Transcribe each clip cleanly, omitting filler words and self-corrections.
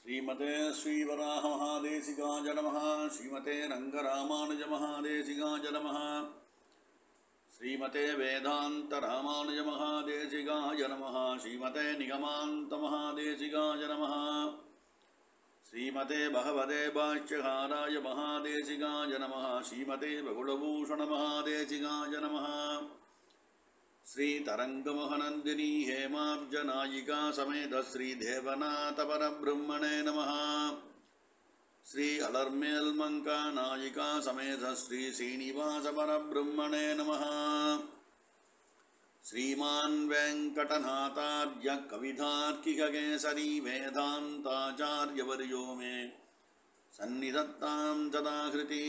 श्रीमते श्रीवराहमहादेशिकाय नमः। श्रीमते रङ्गरामानुजमहादेशिकाय नमः। श्रीमते वेदान्तरामानुजमहादेशिकाय नमः। श्रीमते निगमान्तमहादेशिकाय नमः। श्रीमते भगवते भाष्यकाराय महादेशिकाय नमः। श्रीमते बकुलभूषणमहादेशिकाय नमः। श्रीतरङ्गमहनन्दिनी हेमाब्जनायिका समेत श्रीदेवनाथपरब्रह्मणे नमः। श्री अलर्मेल्मङ्का नायिका समेत श्री श्रीनिवासपरब्रह्मणे नमः। श्रीमान् वेङ्कटनाथार्य कवितार्किककेसरी वेदान्ताचार्यवर्यो मे सन्निधत्तां सदाकृती।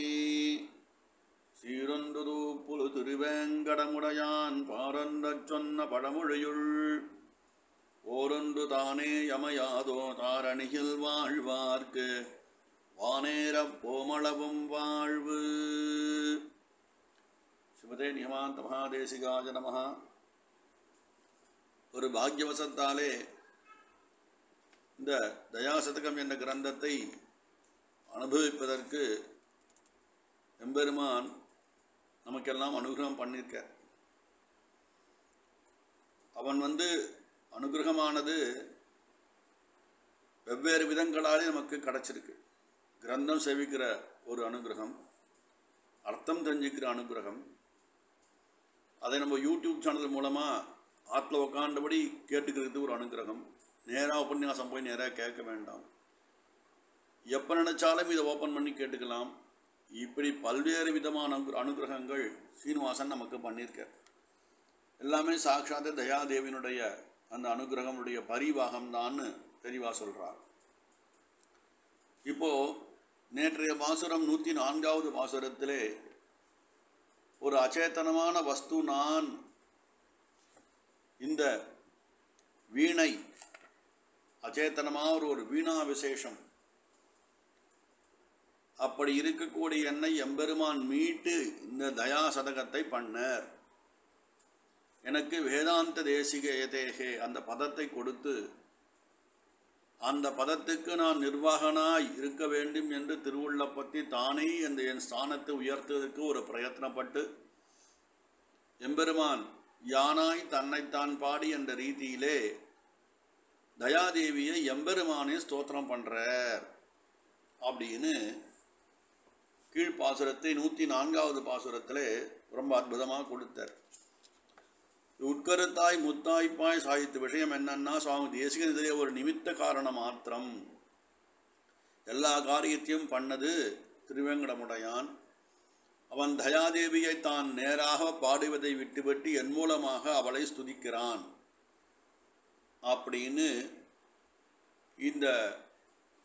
சீரொன்றுது புலு திருவேங்கடமுடையான் பாரந்தச் சொன்ன பழமொழியுள் ஓரொன்று தானே யமையாதோ தாரணியில் வாழ்வார்க்கு வானேரப் போமளவும் வாழ்வு. ஸ்ரீமதே நிகமாந்த மகாதேசிகாய நமஹ. ஒரு பாக்யவசத்தாலே இந்த தயாசதகம் என்ற கிரந்தத்தை அனுபவிப்பதற்கு எம்பெருமான் நமக்கெல்லாம் அனுகிரகம் பண்ணியிருக்க. அவன் அனுகிரகமானது வெவ்வேறு விதங்களாலே நமக்கு கிடைச்சிருக்கு. கிரந்தம் சேவிக்கிற ஒரு அனுகிரகம், அர்த்தம் தெரிஞ்சுக்கிற அனுகிரகம், அதை நம்ம யூடியூப் சேனல் மூலமாக ஆற்றுல உட்காண்டபடி கேட்டுக்கிறது ஒரு அனுகிரகம். நேராக உபன்யாசம் போய் நேராக கேட்க வேண்டாம், எப்போ நினச்சாலும் இதை ஓப்பன் பண்ணி கேட்டுக்கலாம். இப்படி பல்வேறு விதமான அனுகிரகங்கள் சீனிவாசன் நமக்கு பண்ணியிருக்க. எல்லாமே சாட்சாத் தயாதேவியினுடைய அந்த அனுகிரகமுடைய பரிவாகம்தான்னு தெளிவாக சொல்கிறார். இப்போது நேற்றைய பாசுரம் 104வது பாசுரத்திலே ஒரு அச்சேதனமான வஸ்து நான், இந்த வீணை அச்சேதனமாக ஒரு வீணா விசேஷம், அப்படி இருக்கக்கூடிய என்னை எம்பெருமான் மீட்டு இந்த தயாசதகத்தை பண்ணார். எனக்கு வேதாந்த தேசிக ஏதேகே அந்த பதத்தை கொடுத்து அந்த பதத்துக்கு நான் நிர்வாகனாய் இருக்க வேண்டும் என்று திருவுள்ளப்பத்தி தானே அந்த என் ஸ்தானத்தை உயர்த்துவதற்கு ஒரு பிரயத்னப்பட்டு எம்பெருமான் யானாய் தன்னைத்தான் பாடி என்ற ரீதியிலே தயாதேவியை எம்பெருமானே ஸ்தோத்திரம் பண்ணுறார் அப்படின்னு கீழ்ப்பாசுரத்தை 104வது பாசுரத்தில் ரொம்ப அற்புதமாக கொடுத்தார். உட்கருத்தாய் முத்தாய்ப்பாய் சாய்த்து விஷயம் என்னன்னா, சுவாமி தேசிகன் இதிலே ஒரு நிமித்த காரணம் மாத்திரம். எல்லா காரியத்தையும் பண்ணது திருவேங்கடமுடையான். அவன் தயாதேவியை தான் நேராக பாடுவதை விட்டுவிட்டு என் மூலமாக அவளை ஸ்துதிக்கிறான் அப்படின்னு இந்த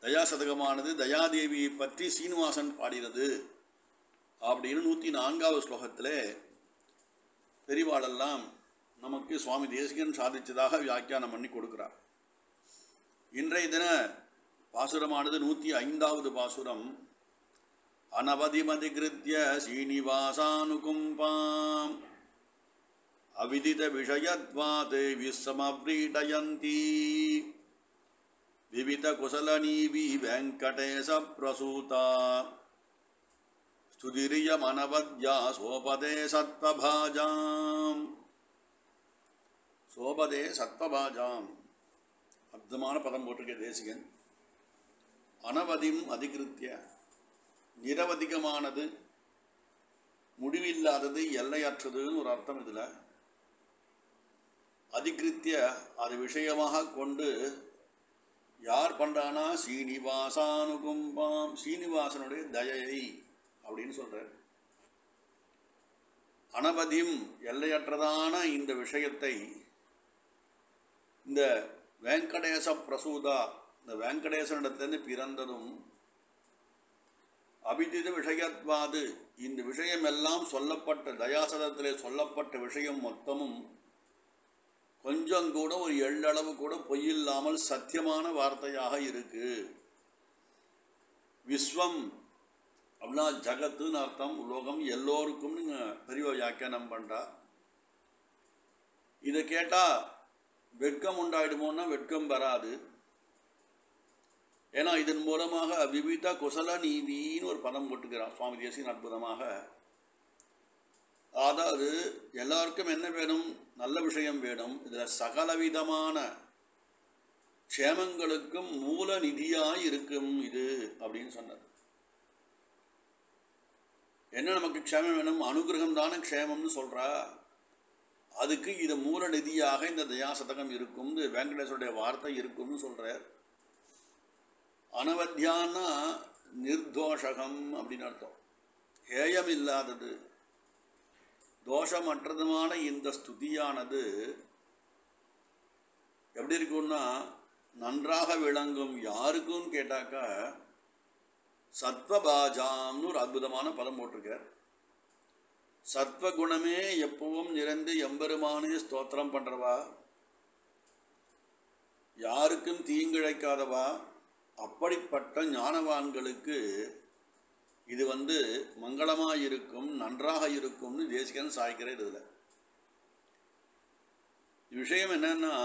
தயாசதகமானது தயாதேவியை பற்றி சீனிவாசன் பாடினது அப்படின்னு 104வது ஸ்லோகத்தில் பெரிவாளெல்லாம் நமக்கு சுவாமி தேசிகன் சாதித்ததாக வியாக்கியானம் பண்ணி கொடுக்கிறார். இன்றைய தின பாசுரமானது 105வது பாசுரம். அனவதிமதிகிருத்ய சீனிவாசானுகும்பாம் அவிதித விஷயத்வாத் விஸ்ஸமவ்ரீடயந்தி விவித குசலநீவி வெங்கடேச பிரசூதா ஸ்துதிரிய மனவத்யா சோபதே சத்வபாஜாம். சோபதே சத்வபாஜாம் அற்புதமான பதம் போட்டிருக்க தேசிகன். அனவதிம் அதிகிருத்திய, நிரவதிகமானது, முடிவில்லாதது, எல்லையற்றதுன்னு ஒரு அர்த்தம். இதில் அதிகிருத்திய அது விஷயமாக கொண்டு யார் பண்ணுறானா, சீனிவாசானுகும்பாம் சீனிவாசனுடைய தயையை அப்படின்னு சொல்கிறார். அனவதியும் எல்லையற்றதான இந்த விஷயத்தை இந்த வெங்கடேச பிரசூதா, இந்த வெங்கடேசனிடத்திலிருந்து பிறந்ததும், அபிதித விஷயத்வாது இந்த விஷயமெல்லாம் சொல்லப்பட்ட தயாசதத்திலே சொல்லப்பட்ட விஷயம் மொத்தமும் கொஞ்சம் கூட ஒரு எள்ளளவு கூட பொய்யில்லாமல் சத்தியமான வார்த்தையாக இருக்கு. விஸ்வம் அப்படின்னா ஜகத்துன்னு அர்த்தம், உலோகம், எல்லோருக்கும் பெரிய வியாக்கியானம் பண்ணுறா. இதை கேட்டால் வெட்கம் உண்டாயிடுமோன்னா வெட்கம் வராது. ஏன்னா இதன் மூலமாக விவித குசல நீதின்னு ஒரு பதம் போட்டுக்கிறான் சுவாமி தேசிகன் அற்புதமாக. அதாவது எல்லாருக்கும் என்ன வேணும்? நல்ல விஷயம் வேணும். இதில் சகலவிதமான க்ஷேமங்களுக்கும் மூல நிதியாய் இருக்கும் இது அப்படின்னு சொன்னார். என்ன நமக்கு க்ஷேமம் வேணும்? அனுகிரகம் தானே க்ஷேமம்னு சொல்கிறா. அதுக்கு இது மூல நிதியாக இந்த தயாசதகம் இருக்கும், வெங்கடேஸ்வருடைய வார்த்தை இருக்கும்னு சொல்கிறார். அனவத்தியான்னா நிர்தோஷகம் அப்படின்னு அர்த்தம். ஹேயம் இல்லாதது, தோஷமற்றதுமான இந்த ஸ்துதியானது எப்படி இருக்கும்னா நன்றாக விளங்கும். யாருக்கும் கேட்டாக்கா சத்வபாஜாம்னு ஒரு அற்புதமான பதம் போட்டிருக்கார். சத்வகுணமே எப்பவும் நிறைந்து எம்பெருமானே ஸ்தோத்திரம் பண்ணுறவா, யாருக்கும் தீங்கிழைக்காதவா, அப்படிப்பட்ட ஞானவான்களுக்கு இது மங்களமாக இருக்கும், நன்றாக இருக்கும்னு தேசிகன் சாய்க்கிறார். இதில் விஷயம் என்னன்னா,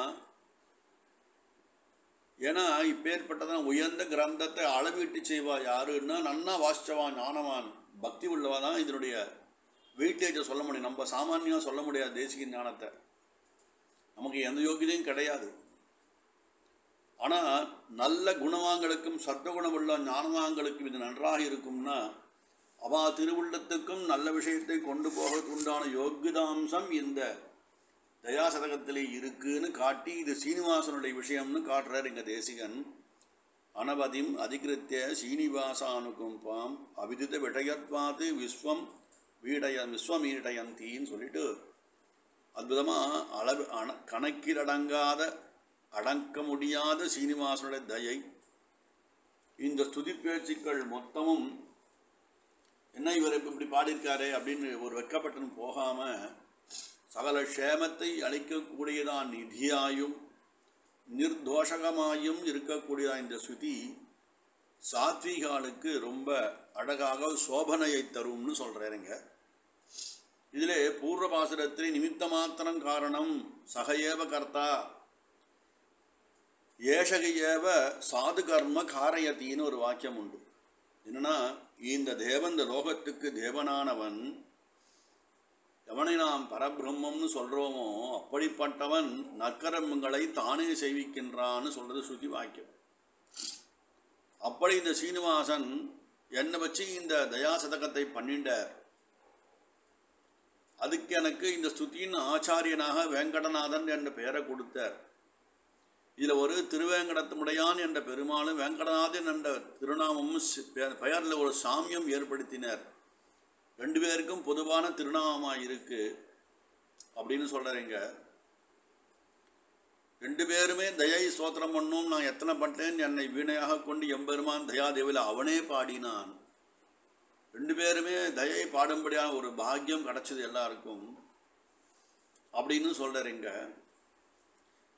ஏன்னா இப்பேற்பட்டதான் உயர்ந்த கிரந்தத்தை அளவீட்டு செய்வா யாருன்னா நன்னா வாசிச்சவான் ஞானவான் பக்தி உள்ளவா தான் இதனுடைய வெயிட்டேஜை சொல்ல முடியும். நம்ம சாமானியாக சொல்ல முடியாது தேசிகின் ஞானத்தை, நமக்கு எந்த யோகியதையும் கிடையாது. ஆனால் நல்ல குணவான்களுக்கும் சத்வகுணமுள்ள ஞானவான்களுக்கும் இது நன்றாக இருக்கும்னா அவா திருவுள்ளத்துக்கும் நல்ல விஷயத்தை கொண்டு போகிறதுக்கு உண்டான யோகிதாம்சம் இந்த தயாசதகத்திலே இருக்குன்னு காட்டி இது சீனிவாசனுடைய விஷயம்னு காட்டுறார் எங்கள் தேசிகன். அனவதிம் அதிகிருத்திய சீனிவாசானுகும்பாம் அவிதித விடயத்வாது விஸ்வமீடயந்தின்னு சொல்லிட்டு அற்புதமாக கணக்கிலடங்காத அடக்க முடியாத சீனிவாசனுடைய தயை. இந்த ஸ்துதி பேச்சுக்கள் மொத்தமும் என்ன இவர் இப்படி பாடியிருக்காரு அப்படின்னு ஒரு வெக்கப்பட்டனும் போகாமல் சகல க்ஷேமத்தை அளிக்கக்கூடியதான் நிதியாயும் நிர்தோஷகமாயும் இருக்கக்கூடியதான் இந்த ஸ்ருதி சாத்விகாலுக்கு ரொம்ப அழகாக சோபனையை தரும்னு சொல்கிறாருங்க. இதில் பூர்வபாசுரத்தில் நிமித்த மாத்திரம் காரணம் சகையேவ கர்த்தா ஏஷகையேவ சாது கர்ம காரயத்தின்னு ஒரு வாக்கியம் உண்டு. என்னன்னா, இந்த தேவன் இந்த லோகத்துக்கு தேவனானவன், எவனை நாம் பரபிரம்மம்னு சொல்கிறோமோ அப்படிப்பட்டவன் நற்கர்மங்களை தானே செய்விக்கின்றான்னு சொல்கிறது ஸ்ருதி வாக்கியம். அப்படி இந்த சீனிவாசன் என்னை வச்சு இந்த தயாசதகத்தை பண்ணிட்டார். அதுக்கு எனக்கு இந்த ஸ்துதியின் ஆச்சாரியனாக வேங்கடநாதன் என்ற பெயரை கொடுத்தார். இதில் ஒரு திருவேங்கடத்துமுடையான் என்ற பெருமாளும் வேங்கடநாதன் என்ற திருநாமமும் பெயரில் ஒரு சாமியம் ஏற்படுத்தினார். ரெண்டு பேருக்கும் பொதுவான திருநாமமாக இருக்கு அப்படின்னு சொல்கிறேங்க. ரெண்டு பேருமே தயை ஸ்தோத்திரம் பண்ணும். நான் எத்தனை பட்டேன், என்னை வீணையாக கொண்டு எம்பெருமான் தயாதேவியில் அவனே பாடினான். ரெண்டு பேருமே தயை பாடும்படியான ஒரு பாக்கியம் கிடச்சிது எல்லாருக்கும் அப்படின்னு சொல்கிறேங்க.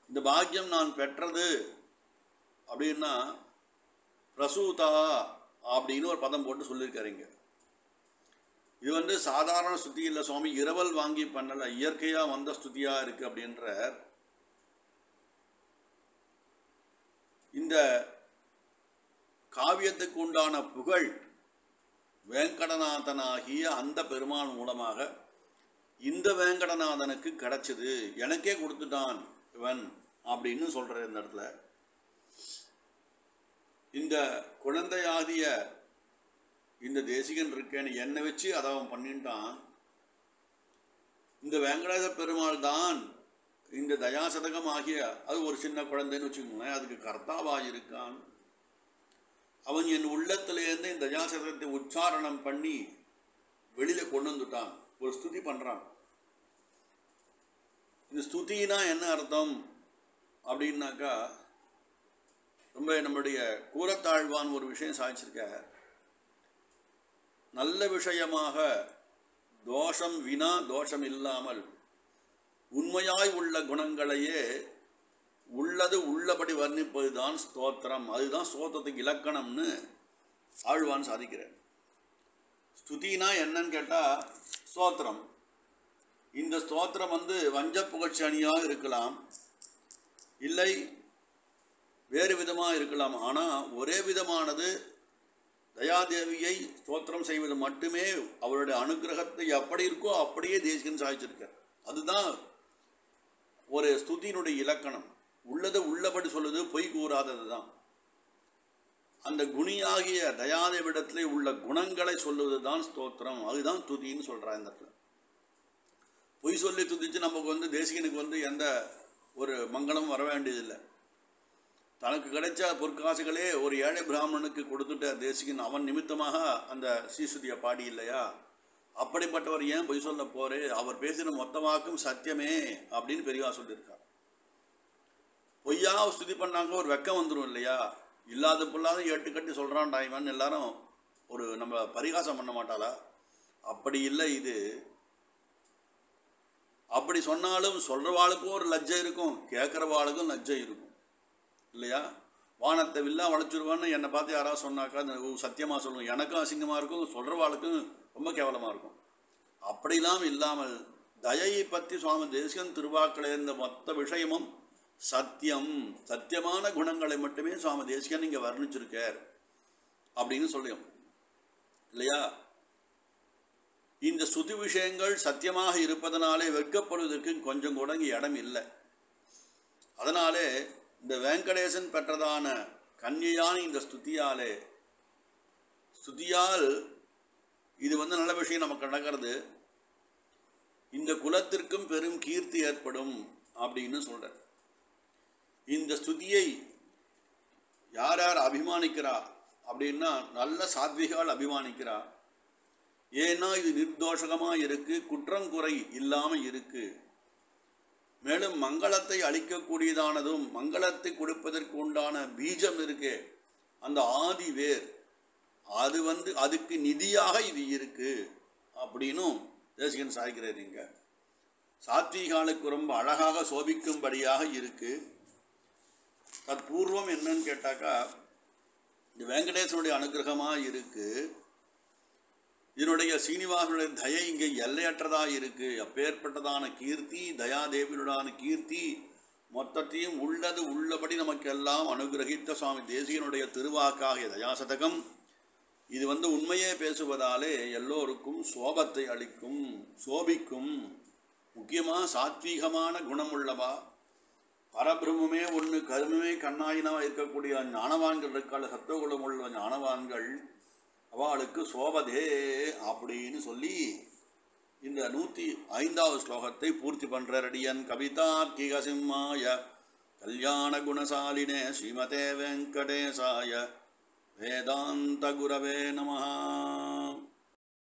இந்த பாக்கியம் நான் பெற்றது அப்படின்னா பிரசூதா அப்படின்னு ஒரு பதம் போட்டு சொல்லியிருக்காருங்க. இது சாதாரண ஸ்துதி இல்லை சுவாமி, இரவல் வாங்கி பண்ணலை, இயற்கையாக வந்த ஸ்துதியாக இருக்குது அப்படின்றார். இந்த காவியத்துக்கு உண்டான புகழ் வேங்கடநாதனாகிய அந்த பெருமான் மூலமாக இந்த வேங்கடநாதனுக்கு கிடைச்சது, எனக்கே கொடுத்துட்டான் இவன் அப்படின்னு சொல்கிற இந்த இடத்துல இந்த குழந்தையாகிய இந்த தேசிகன் இருக்கேன்னு என்னை வச்சு அதை அவன் பண்ணிட்டான். இந்த வேங்கடேச பெருமாள் தான் இந்த தயாசதகம் ஆகிய அது ஒரு சின்ன குழந்தைன்னு வச்சுக்கோங்களேன், அதுக்கு கர்த்தாவாக இருக்கான். அவன் என் உள்ளத்திலேருந்து இந்த தயாசதகத்தை உச்சாரணம் பண்ணி வெளியில் கொண்டு வந்துட்டான், ஒரு ஸ்துதி பண்ணுறான். இந்த ஸ்துதினா என்ன அர்த்தம் அப்படின்னாக்கா, ரொம்ப நம்முடைய கூறத்தாழ்வான் ஒரு விஷயம் சாதிச்சிருக்க, நல்ல விஷயமாக தோஷம் வினா தோஷம் இல்லாமல் உண்மையாய் உள்ள குணங்களையே உள்ளது உள்ளபடி வர்ணிப்பது தான் ஸ்தோத்திரம். அதுதான் ஸ்தோத்திரத்துக்கு இலக்கணம்னு ஆழ்வான் சாதிக்கிறேன். ஸ்துதினா என்னன்னு கேட்டால் ஸ்தோத்திரம். இந்த ஸ்தோத்திரம் வஞ்ச புகழ்ச்சி அணியாக இருக்கலாம், இல்லை வேறு விதமாக இருக்கலாம். ஆனால் ஒரே விதமானது தயாதேவியை ஸ்தோத்திரம் செய்வது மட்டுமே அவருடைய அனுகிரகத்தை எப்படி இருக்கோ அப்படியே தேசிகன் சாதிச்சிருக்கார். அதுதான் ஒரு ஸ்துதியினுடைய இலக்கணம். உள்ளது உள்ளபடி சொல்லுது, பொய் கூறாதது தான். அந்த குணியாகிய தயாதேவிடத்திலே உள்ள குணங்களை சொல்லுவது தான் ஸ்தோத்திரம். அதுதான் துதின்னு சொல்கிறா. இந்த இடத்துல பொய் சொல்லி துதிச்சு நமக்கு தேசிகனுக்கு எந்த ஒரு மங்களமும் வர வேண்டியதில்லை. தனக்கு கிடைச்ச பொற்காசுகளே ஒரு ஏழை பிராமணனுக்கு கொடுத்துட்ட தேசிகன் அவன் நிமித்தமாக அந்த ஸ்ரீஸ்துதியை பாடி இல்லையா? அப்படிப்பட்டவர் ஏன் பொய் சொல்ல போறே? அவர் பேசின மொத்த வாக்கும் சத்தியமே அப்படின்னு பெரியவா சொல்லியிருக்கார். பொய்யா ஸ்துதி பண்ணாங்க ஒரு வெக்கம் வந்துடும் இல்லையா? இல்லாத பொல்லாத எட்டு கட்டி சொல்கிறான் டாய்வன் எல்லாரும் ஒரு நம்ம பரிகாசம் பண்ண மாட்டாளா? அப்படி இல்லை. இது அப்படி சொன்னாலும் சொல்கிறவாளுக்கும் ஒரு லஜ்ஜை இருக்கும், கேட்குறவாளுக்கும் லஜ்ஜை இருக்கும் இல்லையா? வானத்தை வில்லா வளைச்சிருவான்னு என்னை பார்த்து யாராவது சொன்னாக்கா சத்தியமாக சொல்லணும், எனக்கும் அசிங்கமாக இருக்கும், சொல்கிறவாளுக்கும் ரொம்ப கேவலமாக இருக்கும். அப்படிலாம் இல்லாமல் தயையை பற்றி சுவாமி தேசிகன் திருவாக்களே இந்த மொத்த விஷயமும் சத்தியம், சத்தியமான குணங்களை மட்டுமே சுவாமி தேசிகன் இங்கே வர்ணிச்சிருக்கார் அப்படின்னு சொல்லியும் இல்லையா? இந்த ஸ்துதி விஷயங்கள் சத்தியமாக இருப்பதனாலே வெட்கப்படுவதற்கு கொஞ்சம் கூட இங்கே இடம் இல்லை. அதனாலே இந்த வெங்கடேசன் பெற்றதான கன்னியான இந்த ஸ்துதியால் இது நல்ல விஷயம் நமக்கு நடக்கிறது. இந்த குலத்திற்கும் பெரும் கீர்த்தி ஏற்படும் அப்படின்னு சொல்கிறார். இந்த ஸ்துதியை யார் யார் அபிமானிக்கிறா அப்படின்னா நல்ல சாத்விகால் அபிமானிக்கிறா. ஏன்னா இது நிர்தோஷகமாக இருக்குது, குற்றங்குறை இல்லாமல் இருக்குது. மேலும் மங்களத்தை அளிக்கக்கூடியதானதும் மங்களத்தை கொடுப்பதற்கு உண்டான பீஜம் இருக்கே, அந்த ஆதி வேர், அது அதுக்கு நிதியாக இது இருக்கு அப்படின்னும் தேசிகன் சாய்க்கிறார். இங்க சாத்வீகாலுக்கு ரொம்ப அழகாக சோபிக்கும்படியாக இருக்கு. தற்பூர்வம் என்னன்னு கேட்டாக்கா இந்த வெங்கடேசனுடைய அனுகிரகமாக இருக்கு. இதனுடைய சீனிவாசனுடைய தயை இங்கே எல்லையற்றதாக இருக்கு. அப்பேற்பட்டதான கீர்த்தி, தயாதேவியுடான கீர்த்தி மொத்தத்தையும் உள்ளது உள்ளபடி நமக்கெல்லாம் அனுகிரகித்த சுவாமி தேசிகனுடைய திருவாக்காகிய தயாசதகம் இது உண்மையே பேசுவதாலே எல்லோருக்கும் சோபத்தை அளிக்கும், சோபிக்கும். முக்கியமாக சாத்வீகமான குணமுள்ளவா, பரபிரமே ஒன்று கருமே கண்ணாயினமாக இருக்கக்கூடிய ஞானவான்கள் இருக்காள், சத்துவகுலம் உள்ள ஞானவான்கள், அவளுக்கு சோபதே அப்படின்னு சொல்லி இந்த 105வது ஸ்லோகத்தை பூர்த்தி பண்ற. அடியன் கவிதார்க்கிக சிம்மாய கல்யாண குணசாலினே ஸ்ரீமதே வெங்கடேசாய வேதாந்த குரவே நமஹ.